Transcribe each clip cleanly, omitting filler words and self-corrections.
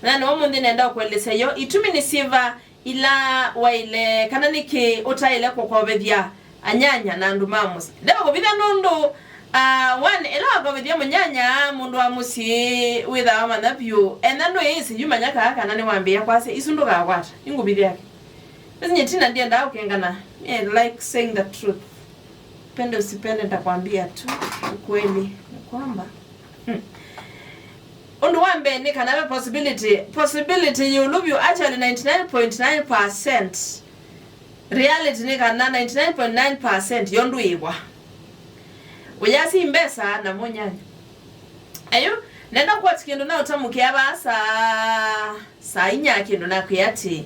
nani omundi nenda kwelesa yo itumi ni siva ila waile kana niki utaile kokobethia anyanya na ndumamus deba kobithia nundu one ela kobethia munyanya mundu wa musi witha manapyu enando yesi yumanya kaka nani wambia kwase isunduka kwata ingubithia yake basi tina ndiye ndao kengana like saying the truth pende usipende nitakwambia tu ukweli kwamba undu wambe ni kana possibility you love you actually 99.9%. Reality ni kana 99.9% yondu igwa. Uyasi imbesa na munyanya. Ayo nenda kwa tikindu na utamukia basa saa inya kindu na kuyati.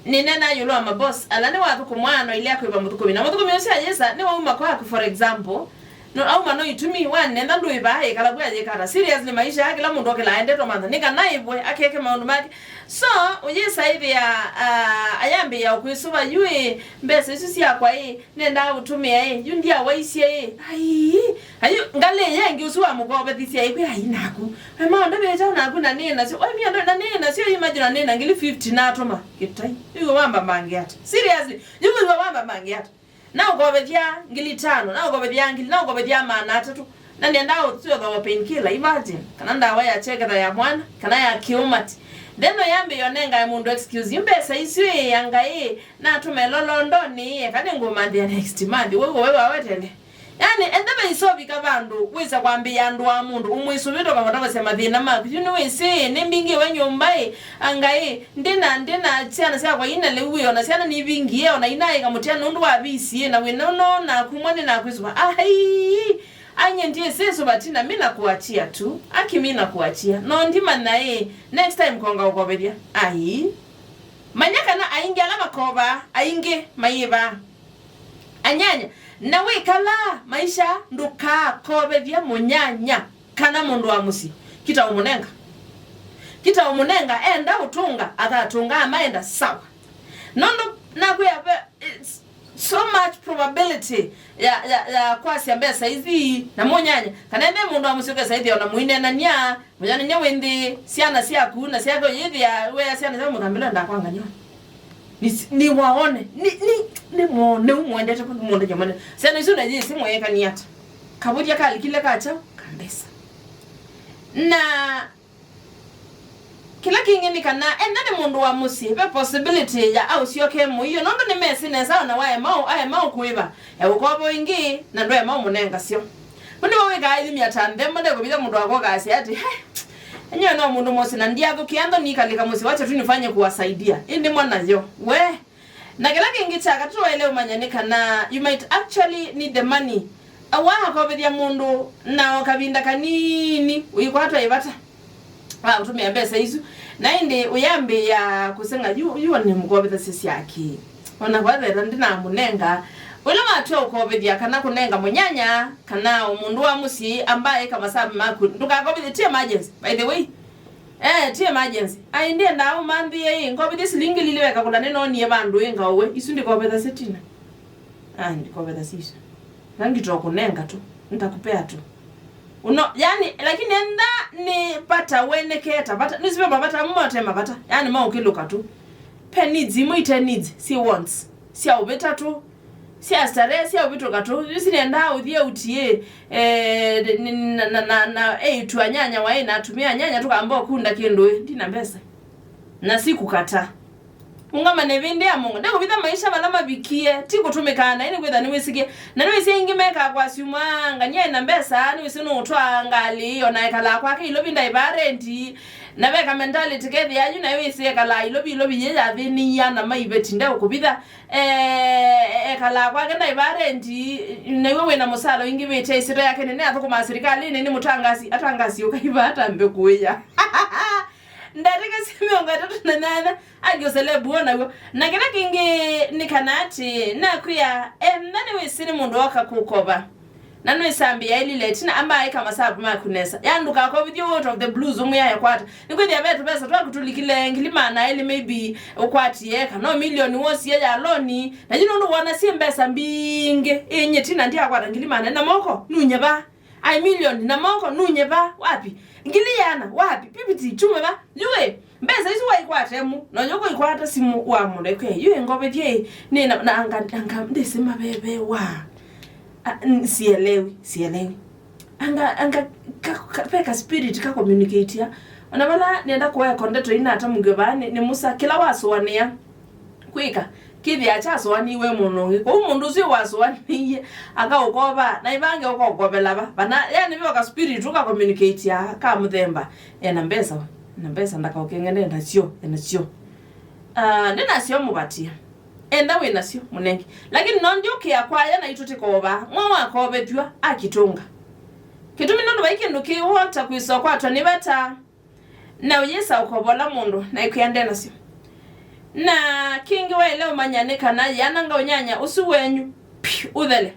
Ni nena yulo ama boss alani watu kumwano ili yako iba mutukumi na mutukumi yosi ajesa ni wauma kwa for example no au mano itumi one nenda ndo ibaye kala bwa je kara seriously maisha yake la mundu okela ende to manda nika naibwe akeke maundu make so uyesa hivi ya ayambi ya kwisuba yue mbese isusi yakwa nenda utumia yundia waisi ai ayu ngale yengi usuwa mugobe thisi ai kwe inaku maundu beja unaku na nena sio oi miando na nena sio imagine na nena ngili 50 na atoma kitai yugo wamba mangiata seriously yugo wamba mangiata na ugobethia ngili 5 na ugobethia ngili na ugobethia mana 3 na ndao tuyo ga painkiller imagine kana ndawa ya chekera ya mwana kana ya kiumati deno yambe yonenga ya mundu excuse imbesa isiwe yanga na tumelolo ndoni kane ngoma the next month wewe awetele yani endaba isobika bandu wiza kwambia ndu wa mundu umwisubito kama tabasema thina maku you know ise nembingi wenyombai angai ndina tiana sia kwa ina lewiyo na siana ni bingi ona inaye kamutiana ndu wa bisi na we no na kumwone na kwizuba ai anye ndiye seso batina mimi nakuachia tu aki mimi nakuachia no ndima nae next time konga ukobedia ai manyaka na ainge ala makoba ainge maiba anyanya nawe kala maisha Ndukakovevye munyanya kana mundu wa musi kita umunenga enda utunga akatunga amaenda sawa nondo nakuya so much probability ya kwasi ambaye saizi na munyanya kana ende mundu wa musi kwa saizi ona muine na nya munyanya nyawende siana siaku na siago yithi ya we siana za mutambila ndakwanga nyo ni waone ni muone umwendete kwa mundu jamani sana izo naje simu yeka ni hata kabuja kali kile kacha kambesa na kila kingine kana endane mundu wa musi be possibility ya au sio kemu hiyo nondo ni mesi na sawa na wae mau kuiba ya ukobo ingi na ndo ya mau munenga sio mundi wawe gaidi 500 mbona kubida mundu wako kasi ati enyewe no mundu mosi na ndia tukianza nikalika musi wacha tu nifanye kuwasaidia indi mwana yo we na kila kingi chaka tu waelewe manyanika na you might actually need the money awaha kwa bedia mundu na wakabinda kanini uyikwata ibata utumia mbesa hizo na indi uyambe ya kusenga yuwa ni mkobetha sisi yaki wana kwa dhera ndina munenga ula matuwa ukobedia kana kunenga munyanya kana umundu wa musi ambaye kama sabi maku Ndukakovevye tia emergency by the way tia emergency aindie ndao mandhi ngobedi silingi liliweka kuna neno ni bandu yenga uwe isu ndikobetha setina ndikobetha sisi nangi kunenga tu nitakupea tu yani lakini enda ni pata weneketa pata nisibe pata mmote mapata yani ma ukiluka tu pe needs imuite needs si wants si ubeta tu si astare si ubitoka tu yusini enda udhie utie na tu anyanya wae na atumia nyanya tu kaambao kunda kiendo ndina mbesa na si kukata ungama nevinde ya mungu ndeko bitha maisha balama bikie tiko tumekana ini kwetha niwisikie na niwisi ingimeka kwa siumanga nye na mbesa niwisi nutwa ngali yona ekala kwake ilobinda ibarenti na beka mentality kethi yanyu na iwisi ekala ilobi yeja thini ya na maibeti ndeko kubitha ekala kwake na ibarenti na iwewe na musalo ingimete isiro yake nene athukuma serikali nini mutangasi atangasi ukaiba hata mbekuweya ndarika simionga 3 na 8 agiosele buona go na kila kingi nikanati na kuya nani wisini mundu waka kukoba nanu isambi ya ili letina ambaye kama sababu makunesa ya Ndukakovevye out of the blues umuya ya kwata nikwedi ya betu pesa tuwa kutulikile ngilimana ili maybe ukwati yeka no milioni wosi ya loni na jino ndu wana si mbesa mbinge enye tina ndia kwata ngilimana na moko nunyeba ai milioni na moko nunyeba wapi ngiliyana wapi pipiti chume ba yuwe atemu no nyoko ikwata simu wa muleke yu ngobethie ni na anga ndisema bebe wa sielewi anga peka spirit ka communicate ya ona bala nenda kwa kondeto ina ata mugobane ni musa kila waswania kwika kithi acha swaniwe munongi ko umundu si waswaniye anga ukoba na ibange ukogobela bana yani byoka spirit uka communicate ya ka muthemba ena mbesa ndaka ukengene ndacio nina sio mubatia enda we nasio munengi lakini nonjoke akwaya na ituti koba mwa akobethwa akitunga kitumi nondu baike ki wota kwiso kwatwa ni beta na uyesa ukobola mundu na ikwende nasio na kingi wele umanyane kana yana nga unyanya usu wenyu uthele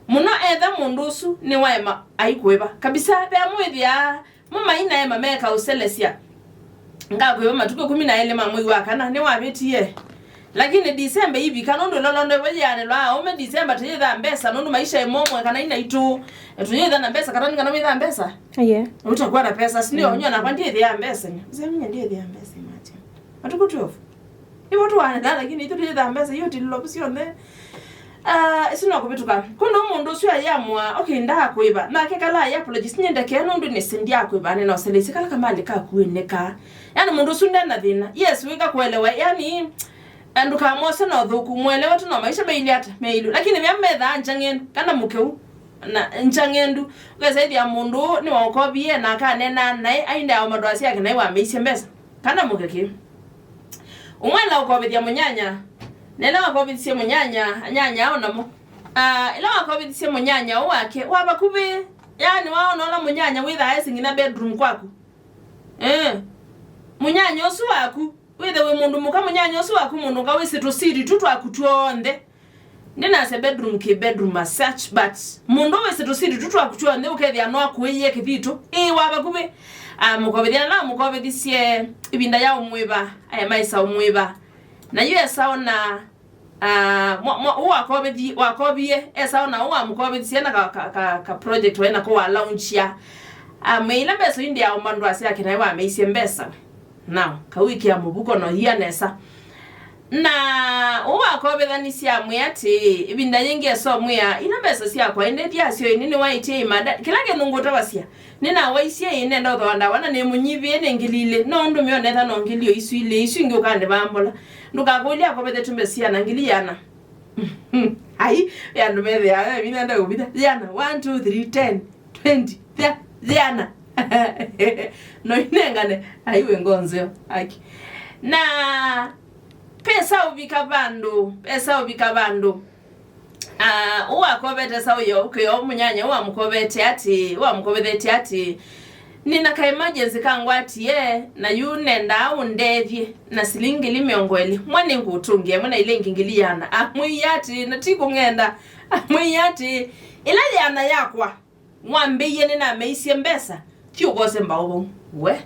muno etha mundu usu ni waema aikweba kabisa be amwithia mama ina ema meka uselesia ngakweba matuko 12 mamwi wakana ni wabetie lakini December hivi kanondo lolondo wejane lwa ome December tuyitha mbesa nondu maisha emomwe kana ina itu tuyitha na mbesa kana ngana mitha mbesa utakuwa na pesa sindio onyona kwa ndiye ya mbesa zemenya ndiye ya mbesa mati matuko 12 ibo tuwana lakini itu tuyitha mbesa yote lilopsione isino kubituka kuno mundu syo yamwa okay ndakweba na kekala ya apologies nyende kenondu ni sindia kweba ne no selisi kala kamali ka kuineka yani mundu sunde na thina yes wika kuelewa yani anduka mose no thuku mwelewa tu no maisha meili ata meilu lakini myammetha njangen kana mukeu na njangendu ugesaidi ya mundu ni wakobie na kanena nae ainda ya madwasi yake nae wa meisi mbesa kana mukeki umwela ukobithia munyanya nena wakobithia munyanya onamo ila wakobithia munyanya wake wabakubi yani waona munyanya witha esingina bedroom kwako munyanya osu waku withe we mundu muka munyanya osu waku mundu ka wisitu siri tutu akutuonde nina se bedroom as such but mundu wisitu siri tutu akutuonde ukethia no akuiye kithito wabakubi mukobithia na mukobithie ibinda ya umwiba maisa umwiba na yu esaona wakobie esaona uwa mukobithie na ka project wena ko wa launch ya meila beso india umandu asiake na wa meisi mbesa now kawiki ya mubuko no hiya nesa na uwa kobethanisia mwati ibinda nyingi eso mwya ina besa sia kwa inde dia sio nini waite imada kilake nunguta wasia nina waisia ine ndo thonda wana ne munyibi ene ngilile no ndu myo netha no ngilio isu ile isu ingi ukande bambola ndukakulia kobethe tumbesia na ngiliana ai ya ndumethe ya mina ndo ubida yana 1 2 3 10 20 yana no inengane aiwe ngonzeo aki na pesa ubika bandu uwa kobete sawo ukeyo munyanya uwa mukobete ati nina ka emergency kangwa ati na yunenda undevye na silingi limyongweli mwane ngutungie mwana ile ngingiliana amwiyati natiko ngenda amwiyati ila yana yakwa mwambie nina meisi mbesa Kyo gose mbawo we